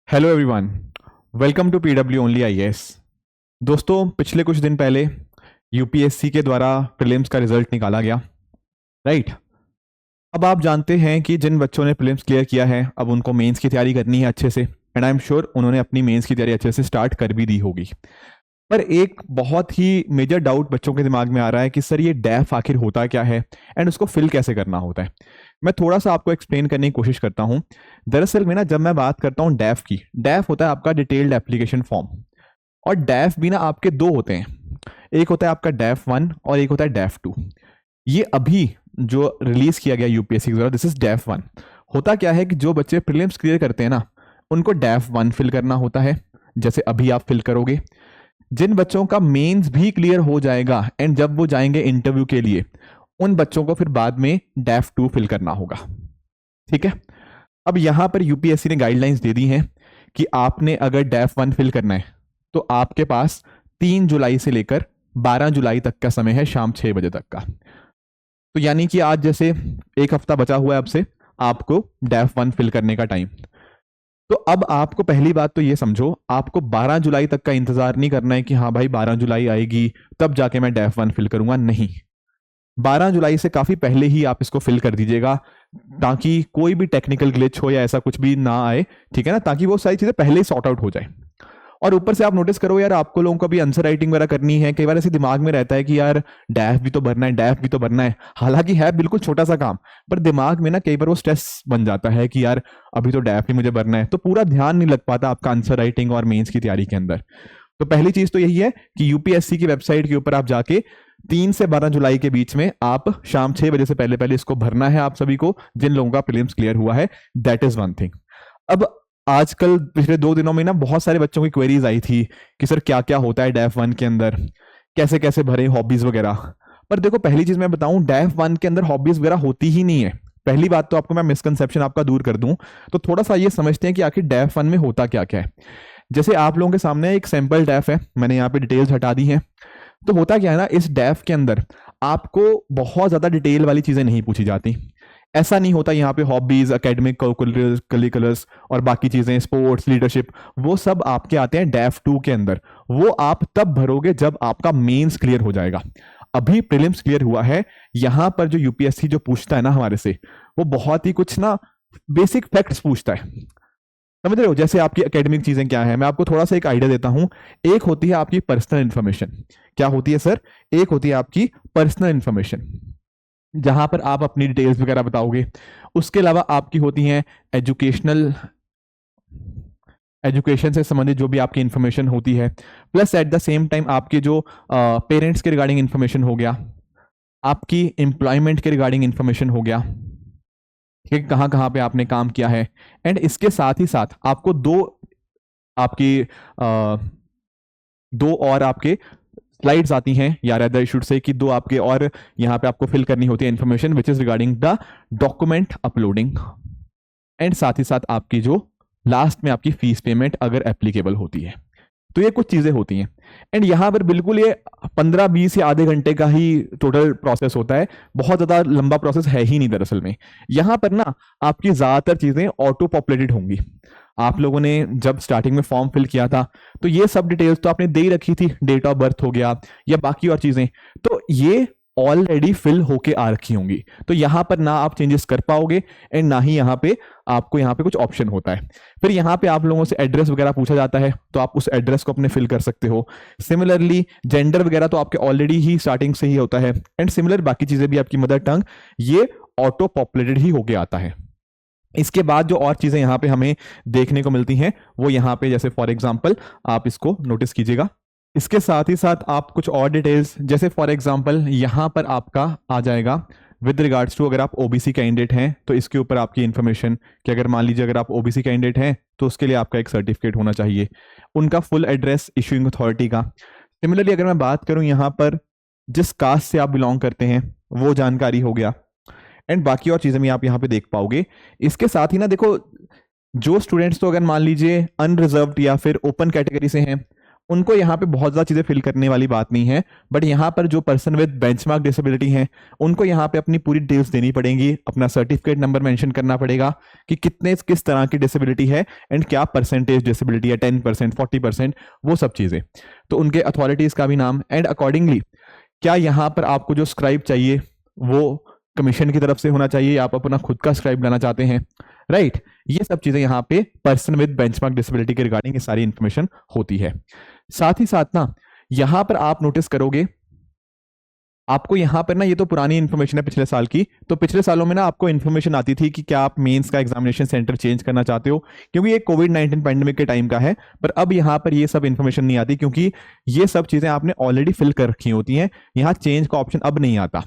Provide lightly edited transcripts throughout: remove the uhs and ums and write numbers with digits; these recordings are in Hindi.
Hello everyone, welcome to PW only IAS. दोस्तों, पिछले कुछ दिन पहले यूपीएससी के द्वारा प्रीलिम्स का रिजल्ट निकाला गया, राइट। अब आप जानते हैं कि जिन बच्चों ने प्रीलिम्स क्लियर किया है अब उनको मेंस की तैयारी करनी है अच्छे से, एंड आई एम श्योर उन्होंने अपनी मेंस की तैयारी अच्छे से स्टार्ट कर भी दी होगी। पर एक बहुत ही मेजर डाउट बच्चों के दिमाग में आ रहा है कि सर ये डैफ आखिर होता क्या है एंड उसको फिल कैसे करना होता है। मैं थोड़ा सा आपको एक्सप्लेन करने की कोशिश करता हूँ। दरअसल में ना, जब मैं बात करता हूँ डैफ की, डैफ होता है आपका डिटेल्ड एप्लीकेशन फॉर्म, और डैफ भी ना आपके दो होते हैं। एक होता है आपका डैफ 1 और एक होता है डैफ 2। ये अभी जो रिलीज किया गया यूपीएससी के द्वारा, दिस इज डैफ 1। होता क्या है कि जो बच्चे प्रीलिम्स क्लियर करते हैं ना, उनको डैफ 1 फिल करना होता है, जैसे अभी आप फिल करोगे। जिन बच्चों का मेंस भी क्लियर हो जाएगा एंड जब वो जाएंगे इंटरव्यू के लिए, उन बच्चों को फिर बाद में डैफ 2 फिल करना होगा, ठीक है। अब यहां पर यूपीएससी ने गाइडलाइंस दे दी हैं कि आपने अगर डैफ 1 फिल करना है तो आपके पास 3 जुलाई से लेकर 12 जुलाई तक का समय है, शाम 6 बजे तक का। तो यानी कि आज जैसे एक हफ्ता बचा हुआ है अब से आपको डैफ 1 फिल करने का टाइम। तो अब आपको पहली बात तो ये समझो, आपको 12 जुलाई तक का इंतजार नहीं करना है कि हाँ भाई 12 जुलाई आएगी तब जाके मैं डैफ 1 फिल करूंगा। नहीं, 12 जुलाई से काफी पहले ही आप इसको फिल कर दीजिएगा, ताकि कोई भी टेक्निकल ग्लिच हो या ऐसा कुछ भी ना आए, ठीक है ना, ताकि वो सारी चीजें पहले ही सॉर्ट आउट हो जाए। और ऊपर से आप नोटिस करो यार, आपको लोगों को भी आंसर राइटिंग वगैरह करनी है, कई बार ऐसे दिमाग में रहता है कि यार डैफ भी तो भरना है, डैफ भी तो भरना है। हालांकि है बिल्कुल छोटा सा काम, पर दिमाग में ना कई बार वो स्ट्रेस बन जाता है कि यार अभी तो डैफ ही मुझे भरना है, तो पूरा ध्यान नहीं लग पाता आपका आंसर राइटिंग और मेंस की तैयारी के अंदर। तो पहली चीज तो यही है कि यूपीएससी की वेबसाइट के ऊपर आप जाके 3 से 12 जुलाई के बीच में आप शाम 6 बजे से पहले पहले इसको भरना है आप सभी को, जिन लोगों का प्रीलिम्स क्लियर हुआ है। That is one thing. अब आजकल पिछले 2 दिनों में ना बहुत सारे बच्चों की क्वेरीज आई थी कि सर क्या क्या होता है डैफ 1 के अंदर, कैसे कैसे भरे हॉबीज वगैरह। पर देखो, पहली चीज मैं बताऊं, डैफ 1 के अंदर हॉबीज वगैरह होती ही नहीं है। पहली बात तो आपको मैं मिसकंसेप्शन आपका दूर कर दूं, तो थोड़ा सा ये समझते हैं कि आखिर डैफ 1 में होता क्या क्या है। जैसे आप लोगों के सामने एक सैंपल डैफ है, मैंने यहाँ पे डिटेल्स हटा दी हैं। तो होता क्या है ना, इस डैफ के अंदर आपको बहुत ज्यादा डिटेल वाली चीजें नहीं पूछी जाती। ऐसा नहीं होता यहाँ पे हॉबीज, एकेडमिक करिकुलर्स और बाकी चीजें, स्पोर्ट्स, लीडरशिप, वो सब आपके आते हैं डैफ 2 के अंदर। वो आप तब भरोगे जब आपका मेंस क्लियर हो जाएगा। अभी प्रीलिम्स क्लियर हुआ है, यहां पर जो यूपीएससी जो पूछता है ना हमारे से, वो बहुत ही कुछ ना बेसिक फैक्ट्स पूछता है, समझ रहे हो। जैसे आपकी एकेडमिक चीजें क्या है, मैं आपको थोड़ा सा एक आइडिया देता हूं। एक होती है आपकी पर्सनल इंफॉर्मेशन। क्या होती है सर? एक होती है आपकी पर्सनल इंफॉर्मेशन, जहां पर आप अपनी डिटेल्स वगैरह बताओगे। उसके अलावा आपकी होती हैं एजुकेशनल, एजुकेशन से संबंधित जो भी आपकी इंफॉर्मेशन होती है, plus at the same time आपके जो पेरेंट्स के रिगार्डिंग इंफॉर्मेशन हो गया, आपकी एम्प्लॉयमेंट के रिगार्डिंग इंफॉर्मेशन हो गया, ठीक है, कहाँ कहाँ पे आपने काम किया है। एंड इसके साथ ही साथ आपको आपकी दो और आपके स्लाइड्स आती हैं, या रेदर शुड से कि दो आपके और यहाँ पे आपको फिल करनी होती है information which is regarding the document uploading, and साथ ही साथ आपकी जो लास्ट में आपकी फीस पेमेंट अगर एप्लीकेबल होती है। तो ये कुछ चीजें होती हैं, एंड यहाँ पर बिल्कुल ये 15-20 या आधे घंटे का ही टोटल प्रोसेस होता है, बहुत ज्यादा लंबा प्रोसेस है ही नहीं दरअसल में। यहाँ पर ना आपकी ज्यादातर चीजें ऑटो पॉपुलेटेड होंगी। आप लोगों ने जब स्टार्टिंग में फॉर्म फिल किया था तो ये सब डिटेल्स तो आपने दे ही रखी थी, डेट ऑफ बर्थ हो गया या बाकी और चीजें, तो ये ऑलरेडी फिल होके आ रखी होंगी। तो यहां पर ना आप चेंजेस कर पाओगे एंड ना ही यहाँ पे आपको यहाँ पे कुछ ऑप्शन होता है। फिर यहाँ पे आप लोगों से एड्रेस वगैरह पूछा जाता है, तो आप उस एड्रेस को अपने फिल कर सकते हो। सिमिलरली जेंडर वगैरह तो आपके ऑलरेडी ही स्टार्टिंग से ही होता है, एंड सिमिलर बाकी चीजें भी, आपकी मदर टंग, ये ऑटो पॉपुलेटेड ही होके आता है। इसके बाद जो और चीजें यहाँ पे हमें देखने को मिलती हैं वो यहाँ पे, जैसे फॉर एग्जांपल आप इसको नोटिस कीजिएगा। इसके साथ ही साथ आप कुछ और डिटेल्स, जैसे फॉर एग्जांपल यहाँ पर आपका आ जाएगा विद रिगार्ड्स टू, अगर आप ओबीसी कैंडिडेट हैं तो इसके ऊपर आपकी इंफॉर्मेशन कि अगर मान लीजिए अगर आप ओबीसी कैंडिडेट हैं तो उसके लिए आपका एक सर्टिफिकेट होना चाहिए, उनका फुल एड्रेस इशूइंग अथॉरिटी का। सिमिलरली अगर मैं बात करूं यहाँ पर जिस कास्ट से आप बिलोंग करते हैं वो जानकारी हो गया, एंड बाकी और चीजें भी आप यहाँ पे देख पाओगे। इसके साथ ही ना देखो, जो स्टूडेंट्स तो अगर मान लीजिए अनरिजर्व्ड या फिर ओपन कैटेगरी से हैं, उनको यहाँ पे बहुत ज़्यादा चीज़ें फिल करने वाली बात नहीं है, बट यहाँ पर जो पर्सन विद बेंचमार्क डिसेबिलिटी हैं उनको यहाँ पे अपनी पूरी डिटेल्स देनी पड़ेंगी, अपना सर्टिफिकेट नंबर मेंशन करना पड़ेगा कि कितने किस तरह की डिसेबिलिटी है एंड क्या परसेंटेज डिसेबिलिटी है, 10%, 40%, वो सब चीज़ें। तो उनके अथॉरिटीज़ का भी नाम एंड अकॉर्डिंगली क्या यहाँ पर आपको जो स्क्राइब चाहिए वो कमीशन की तरफ से होना चाहिए या आप अपना खुद का स्क्राइब लाना चाहते हैं, राइट। ये सब चीज़ें यहाँ पे पर्सन विद बेंचमार्क डिसेबिलिटी के रिगार्डिंग ये सारी इंफॉर्मेशन होती है। साथ ही साथ ना यहां पर आप नोटिस करोगे आपको यहां पर ना, ये तो पुरानी इंफॉर्मेशन है पिछले साल की, तो पिछले सालों में ना आपको इंफॉर्मेशन आती थी कि क्या आप मेंस का एग्जामिनेशन सेंटर चेंज करना चाहते हो, क्योंकि ये कोविड-19 पैंडेमिक के टाइम का है। पर अब यहां पर ये सब इंफॉर्मेशन नहीं आती क्योंकि ये सब चीजें आपने ऑलरेडी फिल कर रखी होती हैं। यहाँ चेंज का ऑप्शन अब नहीं आता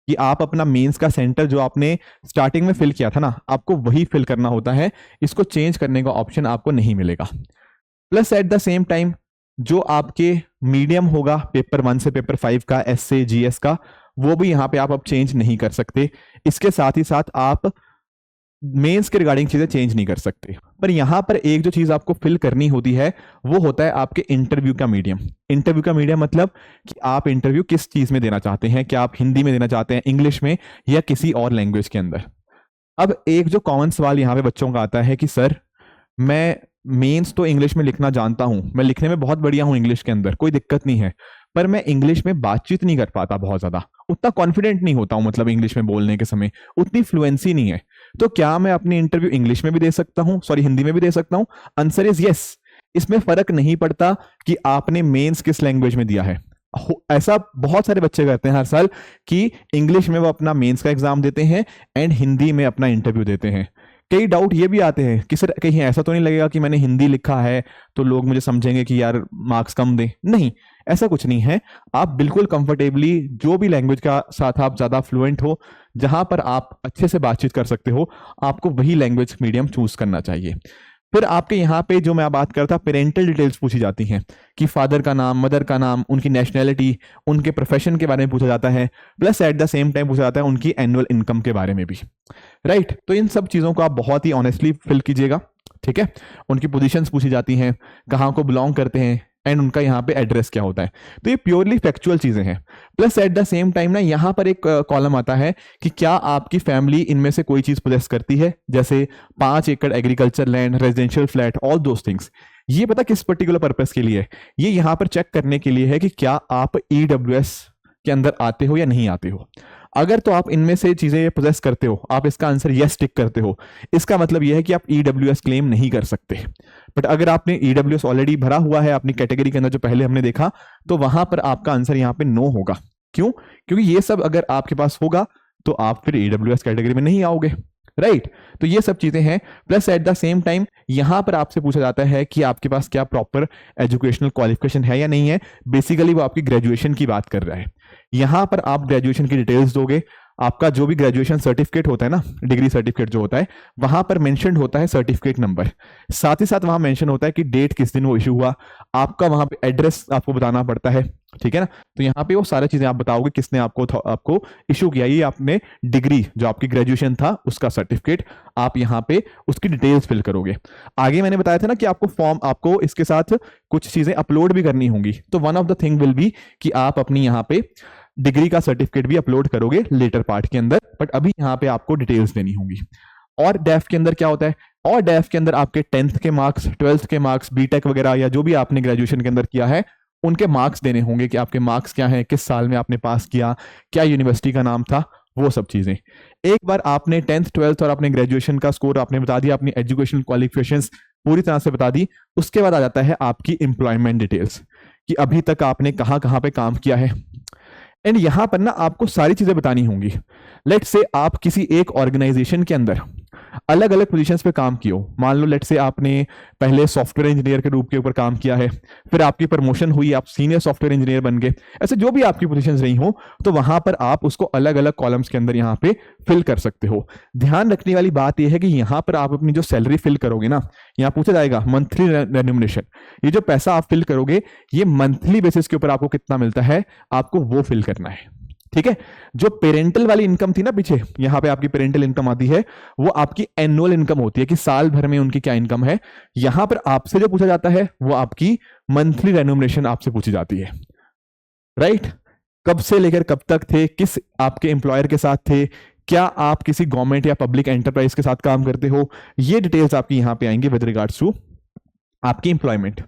कि आप अपना मेंस का सेंटर जो आपने स्टार्टिंग में फिल किया था ना, आपको वही फिल करना होता है, इसको चेंज करने का ऑप्शन आपको नहीं मिलेगा। Plus at the same time जो आपके मीडियम होगा पेपर 1 से पेपर 5 का, एसए जीएस का, वो भी यहां पे आप अब चेंज नहीं कर सकते। इसके साथ ही साथ आप मेंस के रिगार्डिंग चीजें चेंज नहीं कर सकते। पर यहां पर एक जो चीज आपको फिल करनी होती है वो होता है आपके इंटरव्यू का मीडियम। इंटरव्यू का मीडियम मतलब कि आप इंटरव्यू किस चीज में देना चाहते हैं, क्या आप हिंदी में देना चाहते हैं, इंग्लिश में, या किसी और लैंग्वेज के अंदर। अब एक जो कॉमन सवाल यहाँ पे बच्चों का आता है कि सर मैं मेंस तो इंग्लिश में लिखना जानता हूं, मैं लिखने में बहुत बढ़िया हूं इंग्लिश के अंदर, कोई दिक्कत नहीं है, पर मैं इंग्लिश में बातचीत नहीं कर पाता, बहुत ज्यादा उतना कॉन्फिडेंट नहीं होता हूं, मतलब इंग्लिश में बोलने के समय उतनी फ्लुएंसी नहीं है, तो क्या मैं अपनी इंटरव्यू इंग्लिश में भी दे सकता हूं, सॉरी हिंदी में भी दे सकता हूं? Answer is yes. इसमें फर्क नहीं पड़ता कि आपने मेंस किस लैंग्वेज में दिया है। ऐसा बहुत सारे बच्चे करते हैं हर साल कि इंग्लिश में वो अपना मेंस का एग्जाम देते हैं एंड हिंदी में अपना इंटरव्यू देते हैं। कई डाउट ये भी आते हैं कि सर कहीं ऐसा तो नहीं लगेगा कि मैंने हिंदी लिखा है तो लोग मुझे समझेंगे कि यार मार्क्स कम दें? नहीं, ऐसा कुछ नहीं है। आप बिल्कुल कंफर्टेबली जो भी लैंग्वेज का साथ आप ज्यादा फ्लुएंट हो, जहां पर आप अच्छे से बातचीत कर सकते हो, आपको वही लैंग्वेज मीडियम चूज करना चाहिए। फिर आपके यहाँ पे जो मैं बात करता, पेरेंटल डिटेल्स पूछी जाती हैं कि फादर का नाम, मदर का नाम, उनकी नेशनैलिटी, उनके प्रोफेशन के बारे में पूछा जाता है, plus at the same time पूछा जाता है उनकी एनुअल इनकम के बारे में भी, राइट। तो इन सब चीज़ों को आप बहुत ही ऑनेस्टली फिल कीजिएगा, ठीक है। उनकी पोजीशंस पूछी जाती हैं, कहाँ को बिलोंग करते हैं, एंड उनका यहाँ पे एड्रेस क्या होता है। तो ये प्योरली फैक्चुअल चीजें हैं। Plus at the same time ना यहाँ पर एक कॉलम आता है कि क्या आपकी फैमिली इनमें से कोई चीज पोजेस करती है, जैसे 5 एकड़ agriculture land, residential flat, all those things. ये पता किस पर्टिकुलर पर्पस के लिए? ये यहाँ पर चेक करने के लिए है कि क्या आप ईडब्ल्यूएस के अंदर आते हो या नहीं आते हो। अगर तो आप इनमें से चीजें पोजेस करते हो, आप इसका आंसर यस टिक करते हो, इसका मतलब यह है कि आप ईडब्ल्यूएस क्लेम नहीं कर सकते। बट अगर आपने ईडब्ल्यूएस ऑलरेडी भरा हुआ है अपनी कैटेगरी के अंदर, जो पहले हमने देखा, तो वहां पर आपका आंसर यहाँ पे नो होगा। क्यों? क्योंकि ये सब अगर आपके पास होगा तो आप फिर ईडब्ल्यूएस कैटेगरी में नहीं आओगे, राइट। तो ये सब चीजें हैं। Plus at the same time यहां पर आपसे पूछा जाता है कि आपके पास क्या प्रॉपर एजुकेशनल क्वालिफिकेशन है या नहीं है। बेसिकली वो आपकी ग्रेजुएशन की बात कर रहा है। यहां पर आप ग्रेजुएशन की डिटेल्स दोगे, आपका जो भी ग्रेजुएशन सर्टिफिकेट होता है ना, डिग्री सर्टिफिकेट जो होता है, वहां पर मेंशन होता है सर्टिफिकेट नंबर, साथ ही साथ वहां मेंशन होता है कि डेट किस दिन वो इशू हुआ, आपका वहां पे एड्रेस आपको बताना पड़ता है, ठीक है ना। तो यहाँ पे वो सारी चीजें आप बताओगे किसने आपको इशू किया। ये आपने डिग्री जो आपकी ग्रेजुएशन था उसका सर्टिफिकेट, आप यहाँ पे उसकी डिटेल्स फिल करोगे। आगे मैंने बताया था ना कि आपको फॉर्म, आपको इसके साथ कुछ चीजें अपलोड भी करनी होंगी। तो one of the thing will be कि आप अपनी यहाँ पे डिग्री का सर्टिफिकेट भी अपलोड करोगे लेटर पार्ट के अंदर, बट अभी यहाँ पे आपको डिटेल्स देनी होंगी। और डेफ के अंदर क्या होता है? और डेफ के अंदर आपके 10th के मार्क्स, 12th के मार्क्स, बीटेक वगैरह या जो भी आपने ग्रेजुएशन के अंदर किया है उनके मार्क्स देने होंगे कि आपके मार्क्स क्या हैं, किस साल में आपने पास किया, क्या यूनिवर्सिटी का नाम था, वो सब चीजें। एक बार आपने 10th 12th और अपने ग्रेजुएशन का स्कोर आपने बता दिया, अपनी एजुकेशनल क्वालिफिकेशंस पूरी तरह से बता दी, उसके बाद आ जाता है आपकी एम्प्लॉयमेंट डिटेल्स कि अभी तक आपने कहाँ कहाँ पे काम किया है। एंड यहां पर ना आपको सारी चीजें बतानी होंगी। लेट्स से आप किसी एक ऑर्गेनाइजेशन के अंदर अलग अलग पोजीशंस पे काम किया हो। मान लो लेट्स से आपने पहले सॉफ्टवेयर इंजीनियर के रूप के ऊपर काम किया है, फिर आपकी प्रमोशन हुई, आप सीनियर सॉफ्टवेयर इंजीनियर बन गए, ऐसे जो भी आपकी पोजीशंस रही हो, तो वहां पर आप उसको अलग अलग कॉलम्स के अंदर यहाँ पे फिल कर सकते हो। ध्यान रखने वाली बात यह है कि यहाँ पर आप अपनी जो सैलरी फिल करोगे ना, यहाँ पूछा जाएगा मंथली रेन्यूमरेशन, ये जो पैसा आप फिल करोगे ये मंथली बेसिस के ऊपर आपको कितना मिलता है, आपको वो फिल करना है, ठीक है। जो पेरेंटल वाली इनकम थी ना पीछे, यहां पे आपकी पेरेंटल इनकम आती है, वो आपकी एनुअल इनकम होती है कि साल भर में उनकी क्या इनकम है। यहां पर आपसे जो पूछा जाता है वो आपकी मंथली रेन्यूमरेशन आपसे पूछी जाती है, राइट। कब से लेकर कब तक थे, किस आपके एम्प्लॉयर के साथ थे, क्या आप किसी गवर्नमेंट या पब्लिक एंटरप्राइज के साथ काम करते हो, ये डिटेल्स आपकी यहां पे आएंगे विद रिगार्ड्स टू आपकी एम्प्लॉयमेंट।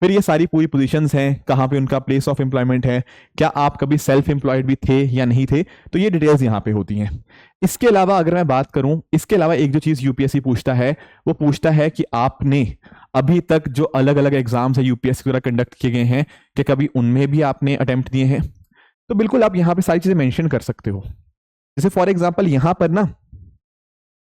फिर ये सारी पूरी पोजीशंस हैं, कहाँ पे उनका प्लेस ऑफ एम्प्लॉयमेंट है, क्या आप कभी सेल्फ एम्प्लॉयड भी थे या नहीं थे, तो ये डिटेल्स यहाँ पे होती हैं। इसके अलावा अगर मैं बात करूं, इसके अलावा एक जो चीज यूपीएससी पूछता है, वो पूछता है कि आपने अभी तक जो अलग अलग एग्जाम्स है यूपीएससी द्वारा कंडक्ट किए गए हैं, कि कभी उनमें भी आपने अटेम्प्ट दिए हैं, तो बिल्कुल आप यहाँ पे सारी चीजें मेंशन कर सकते हो। जैसे फॉर एग्जाम्पल यहाँ पर ना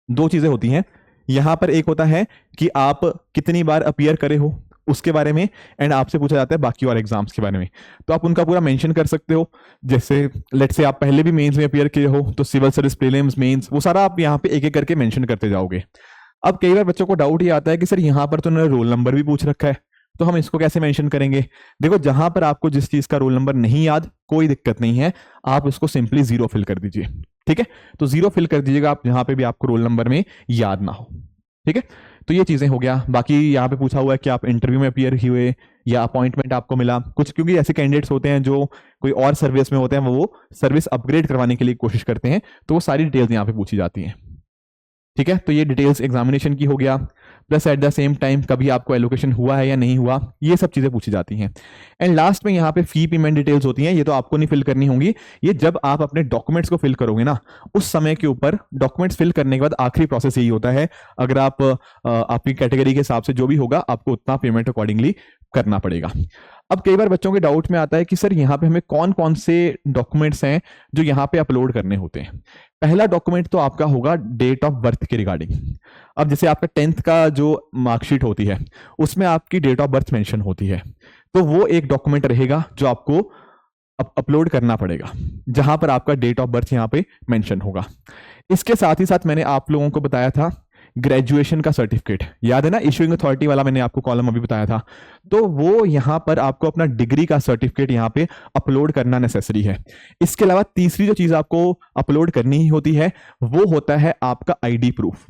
दो चीजें होती हैं। यहां पर एक होता है कि आप कितनी बार अपीयर करे हो उसके बारे में, एंड आपसे पूछा जाता है बाकी और एग्जाम्स के बारे में, तो आप उनका पूरा मेंशन कर सकते हो। जैसे लेट्स से आप पहले भी मेंस में अपीयर किए हो, तो सिविल सर्विस प्रीलिम्स मेंस वो सारा आप यहाँ पे एक एक करके मेंशन करते जाओगे। अब कई बार बच्चों को डाउट ये आता है कि सर यहाँ पर तो उन्होंने रोल नंबर भी पूछ रखा है, तो हम इसको कैसे मेंशन करेंगे। देखो, जहां पर आपको जिस चीज का रोल नंबर नहीं याद, कोई दिक्कत नहीं है, आप उसको सिंपली 0 फिल कर दीजिए, ठीक है। तो 0 फिल कर दीजिएगा आप जहां पे भी आपको रोल नंबर में याद ना हो, ठीक है। तो ये चीजें हो गया। बाकी यहाँ पे पूछा हुआ है कि आप इंटरव्यू में अपीयर हुए या अपॉइंटमेंट आपको मिला कुछ, क्योंकि ऐसे कैंडिडेट्स होते हैं जो कोई और सर्विस में होते हैं, वो सर्विस अपग्रेड करवाने के लिए कोशिश करते हैं, तो वो सारी डिटेल्स यहाँ पे पूछी जाती हैं, ठीक है। तो ये डिटेल्स एग्जामिनेशन की हो गया, plus at the same time कभी आपको एलोकेशन हुआ है या नहीं हुआ, ये सब चीजें पूछी जाती हैं। एंड लास्ट में यहाँ पे फी पेमेंट डिटेल्स होती हैं, ये तो आपको नहीं फिल करनी होंगी, ये जब आप अपने डॉक्यूमेंट्स को फिल करोगे ना, उस समय के ऊपर डॉक्यूमेंट्स फिल करने के बाद आखिरी प्रोसेस यही होता है। अगर आप आपकी कैटेगरी के हिसाब से जो भी होगा, आपको उतना पेमेंट अकॉर्डिंगली करना पड़ेगा। अब कई बार बच्चों के डाउट में आता है कि सर यहाँ पे हमें कौन कौन से डॉक्यूमेंट्स हैं जो यहाँ पे अपलोड करने होते हैं। पहला डॉक्यूमेंट तो आपका होगा डेट ऑफ बर्थ के रिगार्डिंग। अब जैसे आपका 10th का जो मार्कशीट होती है, उसमें आपकी डेट ऑफ बर्थ मेंशन होती है, तो वो एक डॉक्यूमेंट रहेगा जो आपको अपलोड करना पड़ेगा, जहां पर आपका डेट ऑफ बर्थ यहाँ पे मेंशन होगा। इसके साथ ही साथ मैंने आप लोगों को बताया था ग्रेजुएशन का सर्टिफिकेट, याद है ना, इशूइंग अथॉरिटी वाला मैंने आपको कॉलम अभी बताया था, तो वो यहां पर आपको अपना डिग्री का सर्टिफिकेट यहां पे अपलोड करना नेसेसरी है। इसके अलावा तीसरी जो चीज आपको अपलोड करनी ही होती है, वो होता है आपका आईडी प्रूफ।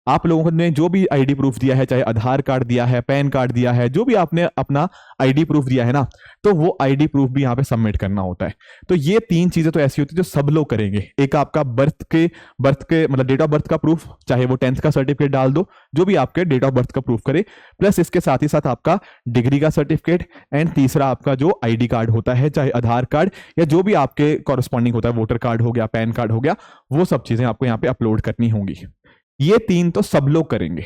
आप लोगों ने जो भी आईडी प्रूफ दिया है, चाहे आधार कार्ड दिया है, पैन कार्ड दिया है, जो भी आपने अपना आईडी प्रूफ दिया है ना, तो वो आईडी प्रूफ भी यहाँ पे सबमिट करना होता है। तो ये तीन चीजें तो ऐसी होती है जो सब लोग करेंगे। एक आपका बर्थ के मतलब डेट ऑफ बर्थ का प्रूफ, चाहे वो 10th का सर्टिफिकेट डाल दो, जो भी आपके डेट ऑफ बर्थ का प्रूफ करे, प्लस इसके साथ ही साथ आपका डिग्री का सर्टिफिकेट, एंड तीसरा आपका जो आईडी कार्ड होता है, चाहे आधार कार्ड या जो भी आपके कॉरेस्पॉन्डिंग होता है, वोटर कार्ड हो गया, पैन कार्ड हो गया, वो सब चीजें आपको यहाँ पे अपलोड करनी होंगी। ये तीन तो सब लोग करेंगे।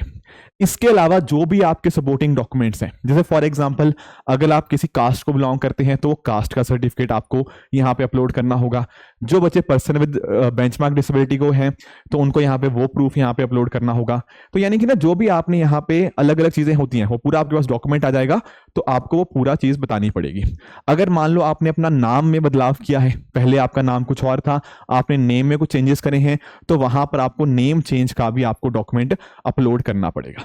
इसके अलावा जो भी आपके सपोर्टिंग डॉक्यूमेंट्स हैं, जैसे फॉर एग्जांपल अगर आप किसी कास्ट को बिलोंग करते हैं, तो वो कास्ट का सर्टिफिकेट आपको यहाँ पे अपलोड करना होगा। जो बच्चे पर्सन विद बेंचमार्क डिसेबिलिटी को हैं, तो उनको यहाँ पे वो प्रूफ यहाँ पे अपलोड करना होगा। तो यानी कि ना, जो भी आपने यहाँ पे अलग अलग चीजें होती हैं, वो पूरा आपके पास डॉक्यूमेंट आ जाएगा, तो आपको वो पूरा चीज बतानी पड़ेगी। अगर मान लो आपने अपना नाम में बदलाव किया है, पहले आपका नाम कुछ और था, आपने नेम में कुछ चेंजेस करे हैं, तो वहां पर आपको नेम चेंज का भी आपको डॉक्यूमेंट अपलोड करना पड़ेगा,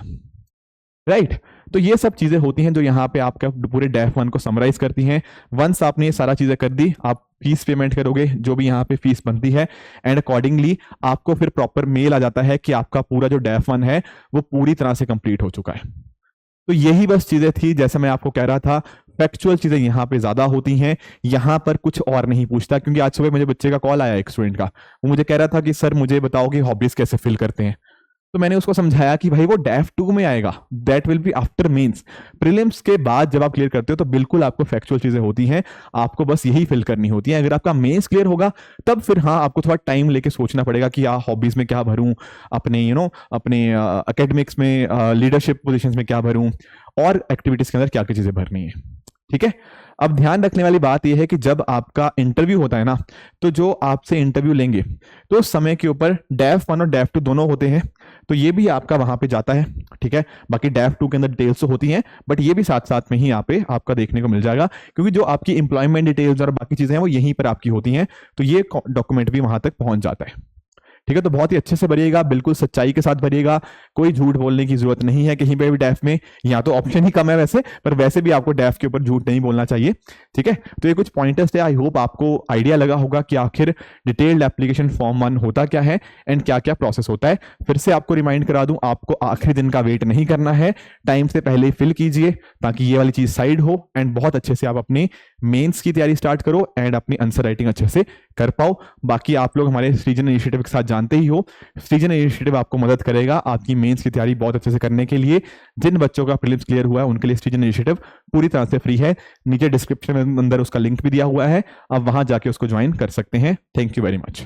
राइट। तो ये सब चीजें होती हैं जो यहाँ पे आपका पूरे DAF 1 को समराइज करती हैं। वंस आपने ये सारा चीजें कर दी, आप फीस पेमेंट करोगे, जो भी यहाँ पे फीस बनती है, एंड अकॉर्डिंगली आपको फिर प्रॉपर मेल आ जाता है कि आपका पूरा जो DAF 1 है वो पूरी तरह से कंप्लीट हो चुका है। तो यही बस चीजें थी, जैसे मैं आपको कह रहा था, फैक्चुअल चीजें यहाँ पे ज्यादा होती हैं, यहाँ पर कुछ और नहीं पूछता। क्योंकि आज सुबह मुझे बच्चे का कॉल आया, एक स्टूडेंट का, वो मुझे कह रहा था कि सर मुझे बताओ कि हॉबीज कैसे फिल करते हैं। तो मैंने उसको समझाया कि भाई वो DAF 2 में आएगा, that will be after mains. Prelims के बाद जब आप क्लियर करते हो, तो बिल्कुल आपको फैक्चुअल चीजें होती हैं, आपको बस यही फिल करनी होती है। अगर आपका मेंस क्लियर होगा, तब फिर हाँ, आपको थोड़ा टाइम लेके सोचना पड़ेगा कि हॉबीज में क्या भरूं, अपने अपने एकेडमिक्स में, लीडरशिप पोजिशन में क्या भरूं, और एक्टिविटीज के अंदर क्या क्या चीजें भरनी है, ठीक है। अब ध्यान रखने वाली बात यह है कि जब आपका इंटरव्यू होता है ना, तो जो आपसे इंटरव्यू लेंगे, तो उस समय के ऊपर DAF 1 और DAF 2 दोनों होते हैं, तो ये भी आपका वहां पे जाता है, ठीक है। बाकी DAF 2 के अंदर डिटेल्स तो होती हैं, बट ये भी साथ साथ में ही यहाँ पे आपका देखने को मिल जाएगा, क्योंकि जो आपकी एम्प्लॉयमेंट डिटेल्स और बाकी चीजें हैं वो यहीं पर आपकी होती हैं, तो ये डॉक्यूमेंट भी वहां तक पहुंच जाता है, ठीक है, तो बहुत ही अच्छे से भरिएगा, बिल्कुल सच्चाई के साथ भरिएगा, कोई झूठ बोलने की जरूरत नहीं है कहीं पे भी डैफ में। यहाँ तो ऑप्शन ही कम है वैसे, पर वैसे भी आपको डैफ के ऊपर झूठ नहीं बोलना चाहिए। ठीक है, तो ये कुछ पॉइंटर्स थे, आई होप आपको आइडिया लगा होगा कि आखिर डिटेल्ड एप्लीकेशन फॉर्म 1 होता क्या है एंड क्या क्या प्रोसेस होता है। फिर से आपको रिमाइंड करा दूं, आपको आखिरी दिन का वेट नहीं करना है, टाइम से पहले ही फिल कीजिए ताकि ये वाली चीज साइड हो एंड बहुत अच्छे से आप अपने मेंस की तैयारी स्टार्ट करो एंड अपनी आंसर राइटिंग अच्छे से कर पाओ। बाकी आप लोग हमारे सृजन इनिशिएटिव के साथ जानते ही हो, सृजन इनिशिएटिव आपको मदद करेगा आपकी मेंस की तैयारी बहुत अच्छे से करने के लिए। जिन बच्चों का प्रीलिम्स क्लियर हुआ है उनके लिए सृजन इनिशिएटिव पूरी तरह से फ्री है, नीचे डिस्क्रिप्शन में अंदर उसका लिंक भी दिया हुआ है, आप वहां जाके उसको ज्वाइन कर सकते हैं। Thank you very much.